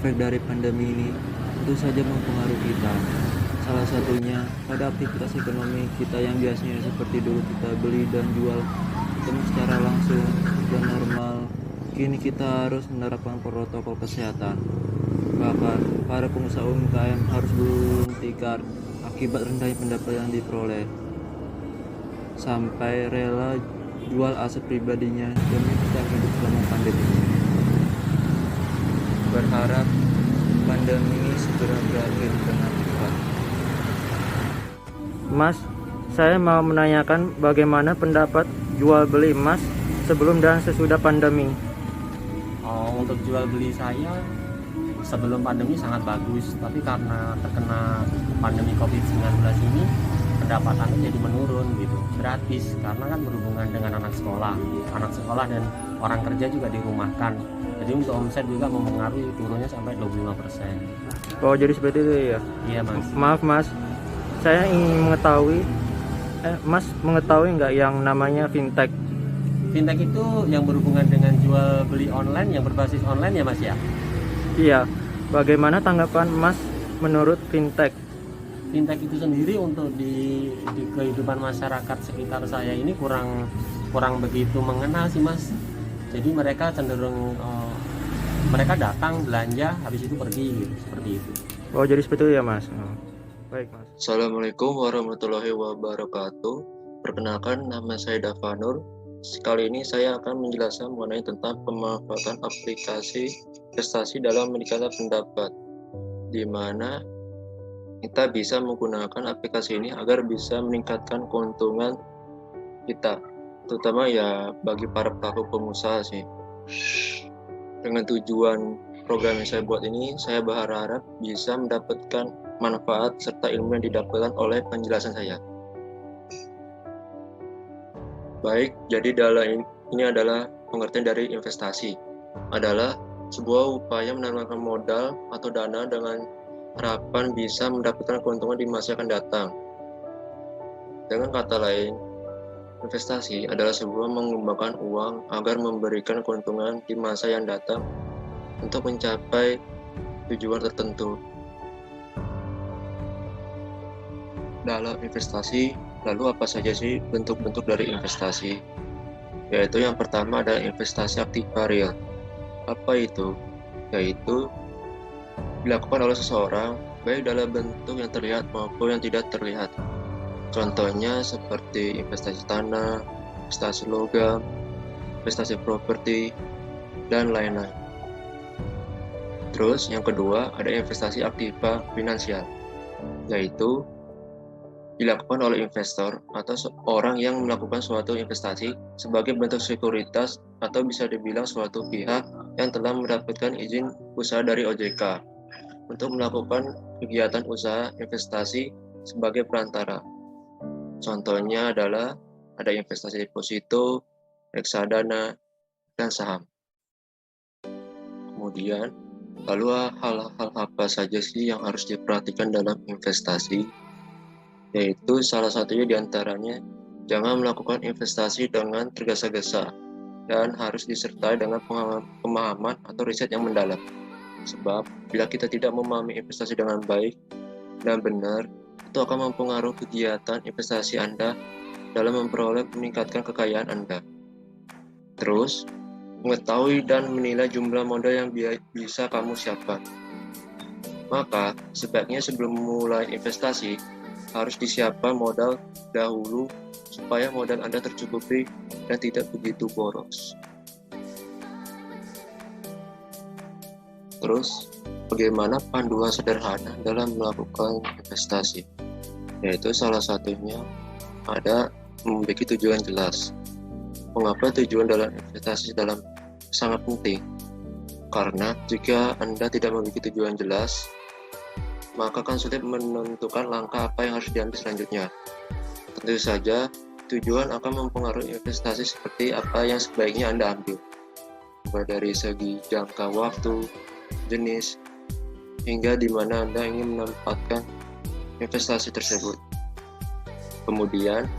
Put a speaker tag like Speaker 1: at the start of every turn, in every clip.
Speaker 1: efek dari pandemi ini tentu saja mempengaruhi kita. Salah satunya pada aktivitas ekonomi kita yang biasanya seperti dulu kita beli dan jual ketemu secara langsung dan normal. Kini kita harus menerapkan protokol kesehatan. Bahkan para pengusaha UMKM harus gulung tikar akibat rendahnya pendapatan yang diperoleh, sampai rela jual aset pribadinya demi bertahan hidup selama pandemi. Berharap pandemi ini segera berakhir dengan cepat.
Speaker 2: Mas, saya mau menanyakan bagaimana pendapat jual beli emas sebelum dan sesudah pandemi.
Speaker 3: Untuk jual beli saya sebelum pandemi sangat bagus, tapi karena terkena pandemi COVID-19 ini pendapatannya jadi menurun gitu, gratis karena kan berhubungan dengan anak sekolah dan orang kerja juga dirumahkan. Jadi untuk omset juga mempengaruhi, turunnya sampai 25%.
Speaker 2: Oh, jadi seperti itu ya?
Speaker 3: Iya mas.
Speaker 2: Maaf mas, saya ingin mengetahui, mas mengetahui nggak yang namanya fintech?
Speaker 3: Fintech itu yang berhubungan dengan jual beli online, yang berbasis online ya mas ya?
Speaker 2: Iya, bagaimana tanggapan mas menurut fintech?
Speaker 3: Fintech itu sendiri untuk di kehidupan masyarakat sekitar saya ini kurang begitu mengenal sih mas. Jadi mereka cenderung mereka datang belanja habis itu pergi gitu, seperti itu.
Speaker 2: Oh, jadi seperti itu ya mas. Baik mas.
Speaker 1: Assalamualaikum warahmatullahi wabarakatuh. Perkenalkan, nama saya Davanur. Kali ini saya akan menjelaskan mengenai tentang pemanfaatan aplikasi investasi dalam meningkatkan pendapat, di mana kita bisa menggunakan aplikasi ini agar bisa meningkatkan keuntungan kita, terutama ya bagi para pelaku pengusaha sih. Dengan tujuan program yang saya buat ini, saya berharap bisa mendapatkan manfaat serta ilmu yang didapatkan oleh penjelasan saya. Baik, jadi ini adalah pengertian dari investasi. Adalah sebuah upaya menanamkan modal atau dana dengan harapan bisa mendapatkan keuntungan di masa yang akan datang. Dengan kata lain, investasi adalah sebuah mengembangkan uang agar memberikan keuntungan di masa yang datang untuk mencapai tujuan tertentu. Dalam investasi, lalu apa saja sih bentuk-bentuk dari investasi? Yaitu yang pertama adalah investasi aktiva real. Apa itu? Yaitu dilakukan oleh seseorang baik dalam bentuk yang terlihat maupun yang tidak terlihat. Contohnya seperti investasi tanah, investasi logam, investasi properti, dan lain-lain. Terus yang kedua ada investasi aktiva finansial, yaitu dilakukan oleh investor atau orang yang melakukan suatu investasi sebagai bentuk sekuritas atau bisa dibilang suatu pihak yang telah mendapatkan izin usaha dari OJK untuk melakukan kegiatan usaha investasi sebagai perantara. Contohnya adalah ada investasi deposito, reksadana, dan saham. Kemudian, lalu hal-hal apa saja sih yang harus diperhatikan dalam investasi? Yaitu salah satunya diantaranya jangan melakukan investasi dengan tergesa-gesa dan harus disertai dengan pemahaman atau riset yang mendalam. Sebab bila kita tidak memahami investasi dengan baik dan benar, itu akan mempengaruhi kegiatan investasi Anda dalam memperoleh meningkatkan kekayaan Anda. Terus, mengetahui dan menilai jumlah modal yang bisa kamu siapkan. Maka, sebaiknya sebelum memulai investasi, harus disiapkan modal dahulu supaya modal Anda tercukupi dan tidak begitu boros. Terus, bagaimana panduan sederhana dalam melakukan investasi? Yaitu salah satunya ada memiliki tujuan jelas. Mengapa tujuan dalam investasi sangat penting? Karena jika Anda tidak memiliki tujuan jelas, maka akan sulit menentukan langkah apa yang harus diambil selanjutnya. Tentu saja, tujuan akan mempengaruhi investasi seperti apa yang sebaiknya Anda ambil, mulai dari segi jangka waktu, jenis, hingga di mana Anda ingin menempatkan investasi tersebut. Kemudian,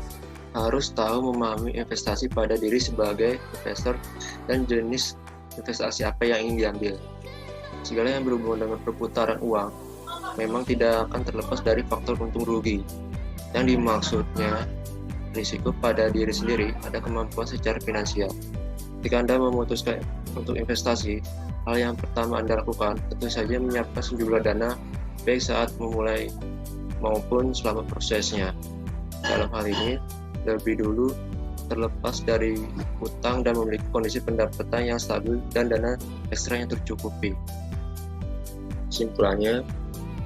Speaker 1: harus tahu memahami investasi pada diri sebagai investor dan jenis investasi apa yang ingin diambil. Segala yang berhubungan dengan perputaran uang memang tidak akan terlepas dari faktor untung rugi. Yang dimaksudnya risiko pada diri sendiri ada kemampuan secara finansial. Ketika Anda memutuskan untuk investasi, hal yang pertama Anda lakukan tentu saja menyiapkan sejumlah dana baik saat memulai maupun selama prosesnya. Dalam hal ini, lebih dulu terlepas dari utang dan memiliki kondisi pendapatan yang stabil dan dana ekstra yang tercukupi. Kesimpulannya,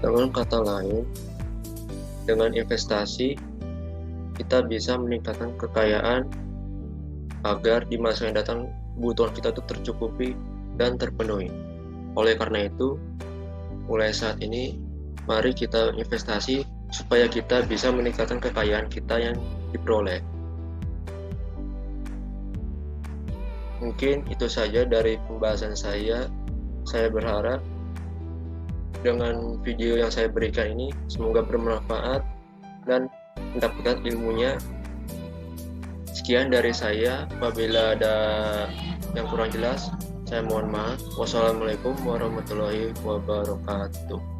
Speaker 1: dengan kata lain, dengan investasi kita bisa meningkatkan kekayaan agar di masa yang datang kebutuhan kita itu tercukupi dan terpenuhi. Oleh karena itu, mulai saat ini mari kita investasi supaya kita bisa meningkatkan kekayaan kita yang diperoleh. Mungkin itu saja dari pembahasan saya. Saya berharap dengan video yang saya berikan ini semoga bermanfaat dan mendapatkan ilmunya. Sekian dari saya. Apabila ada yang kurang jelas, saya mohon maaf. Wassalamualaikum warahmatullahi wabarakatuh.